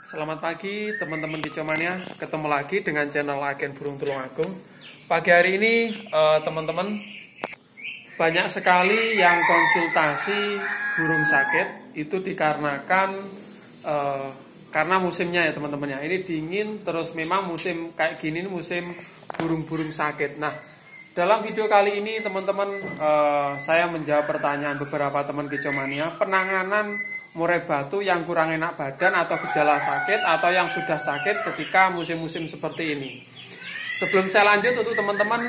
Selamat pagi teman-teman Kicomania, ketemu lagi dengan channel Agen Burung Tulungagung. Pagi hari ini teman-teman banyak sekali yang konsultasi burung sakit itu dikarenakan karena musimnya ya teman-teman ya. Ini dingin terus memang musim kayak gini musim burung-burung sakit. Nah, dalam video kali ini teman-teman saya menjawab pertanyaan beberapa teman Kicomania penanganan murai batu yang kurang enak badan atau gejala sakit atau yang sudah sakit ketika musim-musim seperti ini. Sebelum saya lanjut untuk teman-teman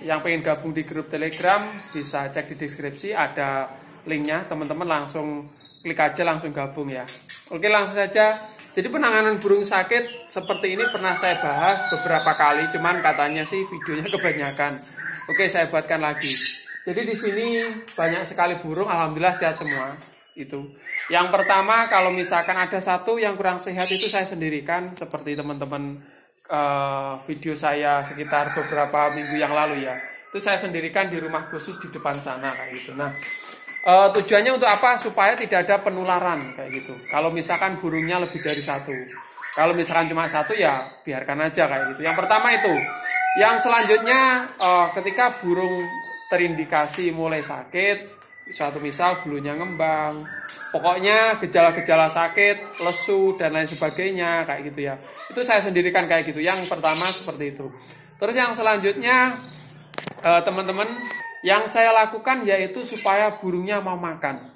yang pengen gabung di grup Telegram bisa cek di deskripsi ada linknya, teman-teman langsung klik aja langsung gabung ya. Oke, langsung saja. Jadi penanganan burung sakit seperti ini pernah saya bahas beberapa kali, cuman katanya sih videonya kebanyakan. Oke, saya buatkan lagi. Jadi di sini banyak sekali burung, alhamdulillah sehat semua. Itu. Yang pertama, kalau misalkan ada satu yang kurang sehat itu saya sendirikan seperti teman-teman video saya sekitar beberapa minggu yang lalu ya. Itu saya sendirikan di rumah khusus di depan sana kayak gitu. Nah, tujuannya untuk apa? Supaya tidak ada penularan kayak gitu. Kalau misalkan burungnya lebih dari satu. Kalau misalkan cuma satu ya biarkan aja kayak gitu. Yang pertama itu. Yang selanjutnya ketika burung terindikasi mulai sakit, suatu misal bulunya ngembang, pokoknya gejala-gejala sakit, lesu dan lain sebagainya kayak gitu ya. Itu saya sendirikan kayak gitu. Yang pertama seperti itu. Terus yang selanjutnya teman-teman yang saya lakukan yaitu supaya burungnya mau makan.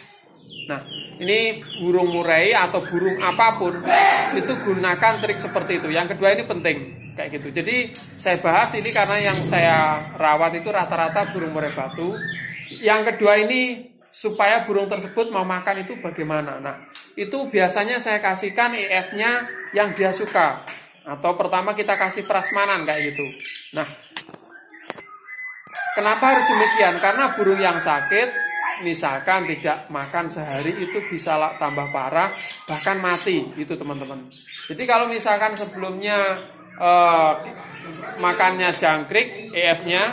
Nah, ini burung murai atau burung apapun itu gunakan trik seperti itu. Yang kedua ini penting kayak gitu. Jadi saya bahas ini karena yang saya rawat itu rata-rata burung murai batu. Yang kedua ini supaya burung tersebut mau makan itu bagaimana? Nah, itu biasanya saya kasihkan EF-nya yang dia suka. Atau pertama kita kasih prasmanan kayak gitu. Nah, kenapa harus demikian? Karena burung yang sakit, misalkan tidak makan sehari itu bisa tambah parah, bahkan mati gitu teman-teman. Jadi kalau misalkan sebelumnya makannya jangkrik, EF-nya.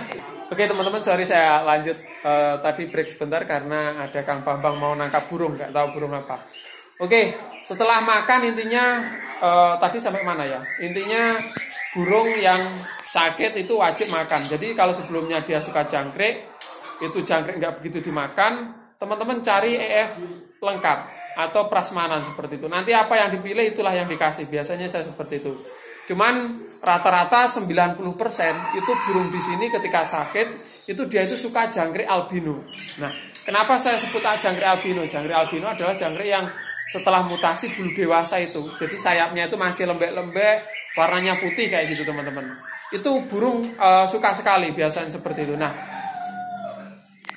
Oke teman-teman, sorry saya lanjut tadi break sebentar karena ada Kang Bambang mau nangkap burung, nggak tahu burung apa. Oke, setelah makan intinya tadi sampai mana ya? Intinya burung yang sakit itu wajib makan. Jadi kalau sebelumnya dia suka jangkrik, itu jangkrik nggak begitu dimakan, teman-teman cari EF lengkap atau prasmanan seperti itu. Nanti apa yang dipilih itulah yang dikasih. Biasanya saya seperti itu. Cuman rata-rata 90% itu burung di sini ketika sakit itu dia itu suka jangkrik albino. Nah, kenapa saya sebut jangkrik albino? Jangkrik albino adalah jangkrik yang setelah mutasi bulu dewasa itu. Jadi sayapnya itu masih lembek-lembek, warnanya putih kayak gitu teman-teman. Itu burung suka sekali biasanya seperti itu. Nah,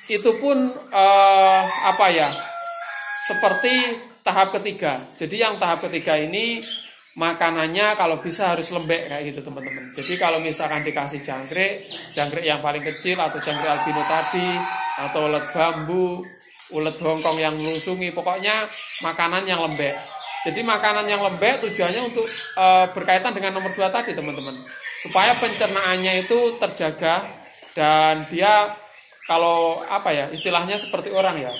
itu pun seperti tahap ketiga. Jadi yang tahap ketiga ini makanannya kalau bisa harus lembek kayak gitu teman-teman. Jadi kalau misalkan dikasih jangkrik yang paling kecil atau jangkrik albino tadi atau ulet bambu, ulet bongkong yang melusungi, pokoknya makanan yang lembek. Jadi makanan yang lembek tujuannya untuk berkaitan dengan nomor 2 tadi teman-teman. Supaya pencernaannya itu terjaga dan dia kalau istilahnya seperti orang ya.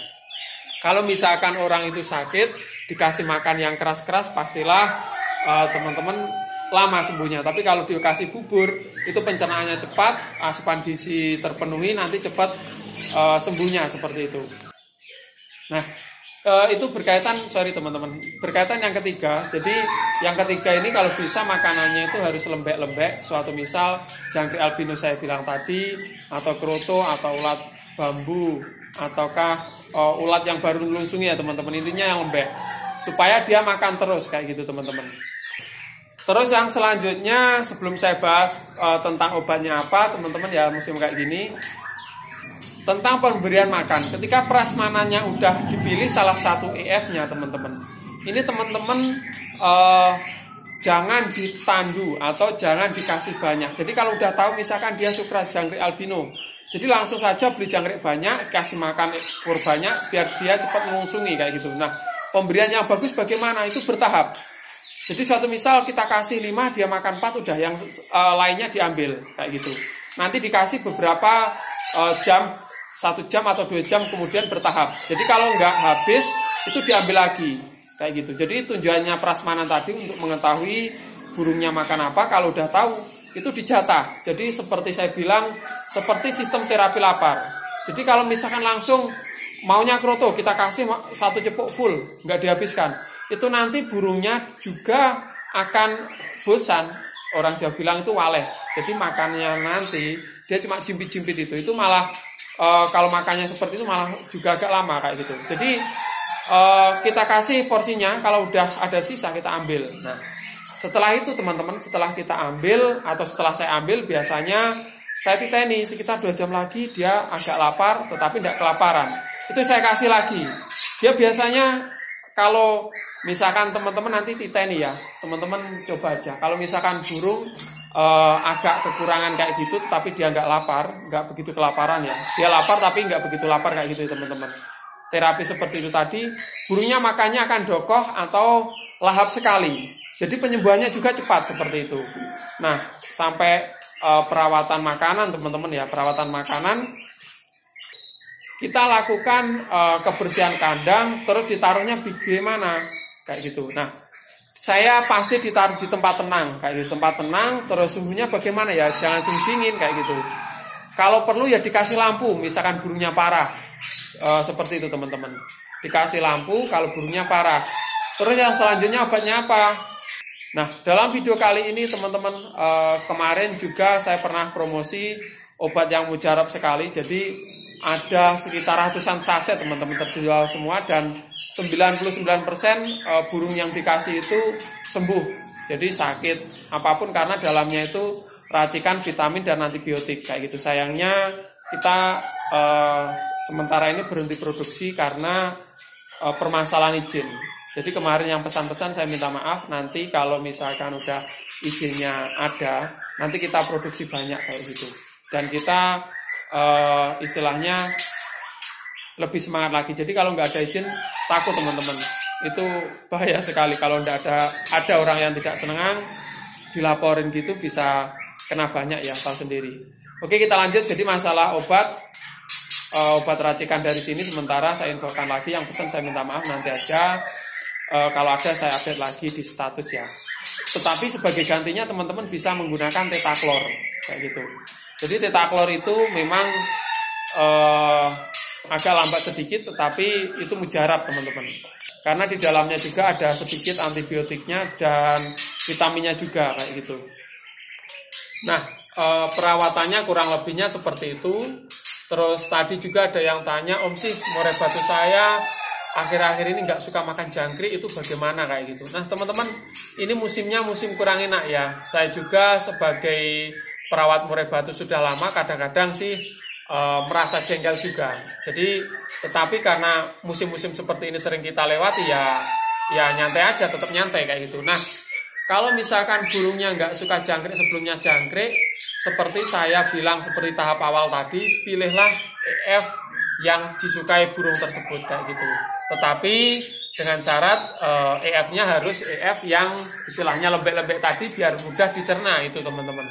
Kalau misalkan orang itu sakit dikasih makan yang keras-keras pastilah teman-teman lama sembuhnya. Tapi kalau dikasih bubur itu pencernaannya cepat, asupan gizi terpenuhi, nanti cepat sembuhnya seperti itu. Nah, itu berkaitan yang ketiga. Jadi yang ketiga ini kalau bisa makanannya itu harus lembek-lembek. Suatu misal jangkrik albino saya bilang tadi, atau kroto atau ulat bambu, ataukah ulat yang baru melungsungi ya teman-teman. Intinya yang lembek supaya dia makan terus kayak gitu teman-teman. Terus yang selanjutnya sebelum saya bahas tentang obatnya apa teman-teman ya musim kayak gini, tentang pemberian makan. Ketika prasmanannya udah dipilih salah satu EF-nya teman-teman, ini teman-teman jangan ditandu atau jangan dikasih banyak. Jadi kalau udah tahu misalkan dia suka jangkrik albino, jadi langsung saja beli jangkrik banyak, kasih makan ekor banyak biar dia cepat melungsungi kayak gitu. Nah, pemberian yang bagus bagaimana? Itu bertahap. Jadi suatu misal kita kasih 5, dia makan 4, udah yang lainnya diambil kayak gitu. Nanti dikasih beberapa jam, 1 jam atau 2 jam kemudian bertahap. Jadi kalau nggak habis itu diambil lagi. kayak gitu. Jadi tujuannya prasmanan tadi untuk mengetahui burungnya makan apa. Kalau udah tahu itu dijatah. Jadi seperti saya bilang, seperti sistem terapi lapar. Jadi kalau misalkan langsung maunya kroto, kita kasih satu cepuk full, nggak dihabiskan, itu nanti burungnya juga akan bosan. Orang Jawa bilang itu waleh. Jadi makannya nanti dia cuma jimpit-jimpit itu malah kalau makannya seperti itu malah juga agak lama kayak gitu. Jadi kita kasih porsinya, kalau udah ada sisa kita ambil. Nah, setelah itu teman-teman, setelah kita ambil atau setelah saya ambil, biasanya saya titeni sekitar 2 jam lagi dia agak lapar tetapi tidak kelaparan. Itu saya kasih lagi. Dia biasanya kalau misalkan teman-teman nanti titeni ya, teman-teman coba aja. Kalau misalkan burung agak kekurangan kayak gitu, tapi dia nggak lapar, nggak begitu kelaparan ya. Dia lapar tapi nggak begitu lapar kayak gitu teman-teman. Terapi seperti itu tadi, burungnya makannya akan dokoh atau lahap sekali. Jadi penyembuhannya juga cepat seperti itu. Nah, sampai perawatan makanan teman-teman ya, perawatan makanan kita lakukan kebersihan kandang, terus ditaruhnya bagaimana kayak gitu. Nah, saya pasti ditaruh di tempat tenang kayak gitu, tempat tenang, terus suhunya bagaimana ya, jangan suhu dingin kayak gitu. Kalau perlu ya dikasih lampu, misalkan burungnya parah. Seperti itu teman-teman, dikasih lampu kalau burungnya parah. Terus yang selanjutnya obatnya apa? Nah, dalam video kali ini teman-teman, kemarin juga saya pernah promosi obat yang mujarab sekali. Jadi ada sekitar ratusan saset teman-teman terjual semua, dan 99% burung yang dikasih itu sembuh. Jadi sakit apapun karena dalamnya itu racikan vitamin dan antibiotik kayak gitu. Sayangnya kita sementara ini berhenti produksi karena permasalahan izin. Jadi kemarin yang pesan-pesan saya minta maaf, nanti kalau misalkan udah izinnya ada, nanti kita produksi banyak kayak gitu. Dan kita istilahnya lebih semangat lagi. Jadi kalau nggak ada izin, takut teman-teman. Itu bahaya sekali kalau nggak ada orang yang tidak senang, dilaporin gitu bisa kena banyak ya, tahu sendiri. Oke, kita lanjut. Jadi masalah obat racikan dari sini sementara saya infokan lagi, yang pesan saya minta maaf, nanti aja kalau ada saya update lagi di status ya. Tetapi sebagai gantinya teman-teman bisa menggunakan tetaklor kayak gitu. Jadi tetaklor itu memang agak lambat sedikit, tetapi itu mujarab teman-teman. Karena di dalamnya juga ada sedikit antibiotiknya dan vitaminnya juga kayak gitu. Nah, perawatannya kurang lebihnya seperti itu. Terus tadi juga ada yang tanya, Om Sis, murai batu saya akhir-akhir ini nggak suka makan jangkrik, itu bagaimana kayak gitu. Nah teman-teman, ini musimnya musim kurang enak ya. Saya juga sebagai perawat murai batu sudah lama, kadang-kadang sih merasa jengkel juga. Jadi tetapi karena musim-musim seperti ini sering kita lewati ya nyantai aja, tetap nyantai kayak gitu. Nah, kalau misalkan burungnya nggak suka jangkrik, sebelumnya jangkrik, seperti saya bilang seperti tahap awal tadi, pilihlah EF yang disukai burung tersebut kayak gitu. Tetapi dengan syarat EF-nya harus EF yang istilahnya lembek-lembek tadi biar mudah dicerna itu teman-teman.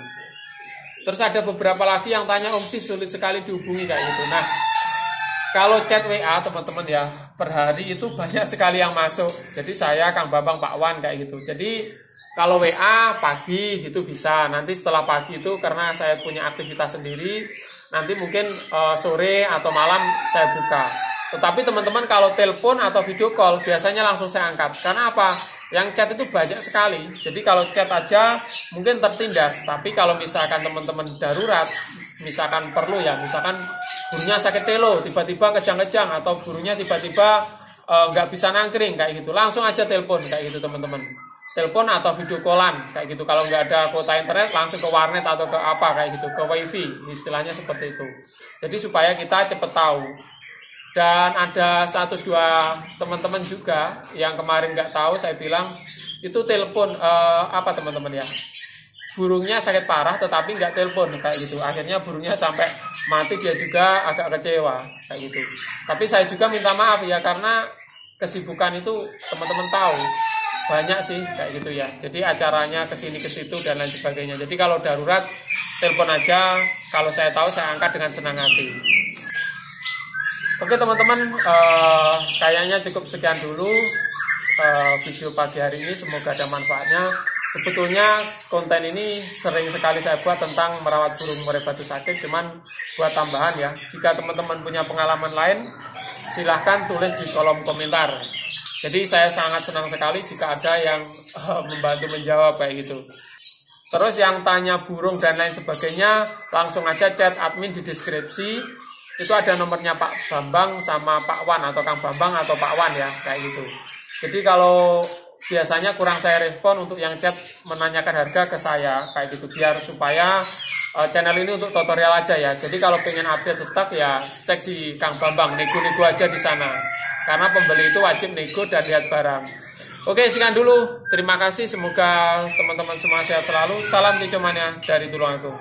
Terus ada beberapa lagi yang tanya, Om Sis sulit sekali dihubungi kayak gitu. Nah, kalau chat WA teman-teman ya, per hari itu banyak sekali yang masuk. Jadi saya, Kang Bambang, Pak Wan kayak gitu. Jadi kalau WA pagi itu bisa, nanti setelah pagi itu karena saya punya aktivitas sendiri, nanti mungkin sore atau malam saya buka. Tetapi teman-teman kalau telepon atau video call biasanya langsung saya angkat. Karena apa? Yang chat itu banyak sekali. Jadi kalau chat aja mungkin tertindas. Tapi kalau misalkan teman-teman darurat, misalkan perlu ya, misalkan burungnya sakit telo, tiba-tiba kejang-kejang, atau burungnya tiba-tiba nggak bisa nangkring kayak gitu, langsung aja telepon kayak gitu teman-teman. Telepon atau video callan kayak gitu. Kalau nggak ada kuota internet langsung ke warnet atau ke apa kayak gitu, ke wifi istilahnya seperti itu. Jadi supaya kita cepet tahu. Dan ada 1-2 teman-teman juga yang kemarin nggak tahu, saya bilang itu telepon apa teman-teman ya, burungnya sakit parah tetapi nggak telepon kayak gitu. Akhirnya burungnya sampai mati, dia juga agak kecewa kayak gitu. Tapi saya juga minta maaf ya, karena kesibukan itu teman-teman tahu banyak sih kayak gitu ya. Jadi acaranya kesini ke situ dan lain sebagainya. Jadi kalau darurat telepon aja, kalau saya tahu saya angkat dengan senang hati. Oke teman-teman, kayaknya cukup sekian dulu video pagi hari ini, semoga ada manfaatnya. Sebetulnya konten ini sering sekali saya buat tentang merawat burung murai batu sakit, cuman buat tambahan ya. Jika teman-teman punya pengalaman lain, silahkan tulis di kolom komentar. Jadi saya sangat senang sekali jika ada yang membantu menjawab kayak gitu. Terus yang tanya burung dan lain sebagainya, langsung aja chat admin di deskripsi. Itu ada nomornya Pak Bambang sama Pak Wan, atau Kang Bambang atau Pak Wan ya, kayak gitu. Jadi kalau biasanya kurang saya respon untuk yang chat menanyakan harga ke saya, kayak gitu, biar supaya channel ini untuk tutorial aja ya. Jadi kalau pengen update stok ya cek di Kang Bambang, nego-nego aja di sana. Karena pembeli itu wajib nego dan lihat barang. Oke, sekian dulu. Terima kasih. Semoga teman-teman semua sehat selalu. Salam kicau mania dari Tulungagung.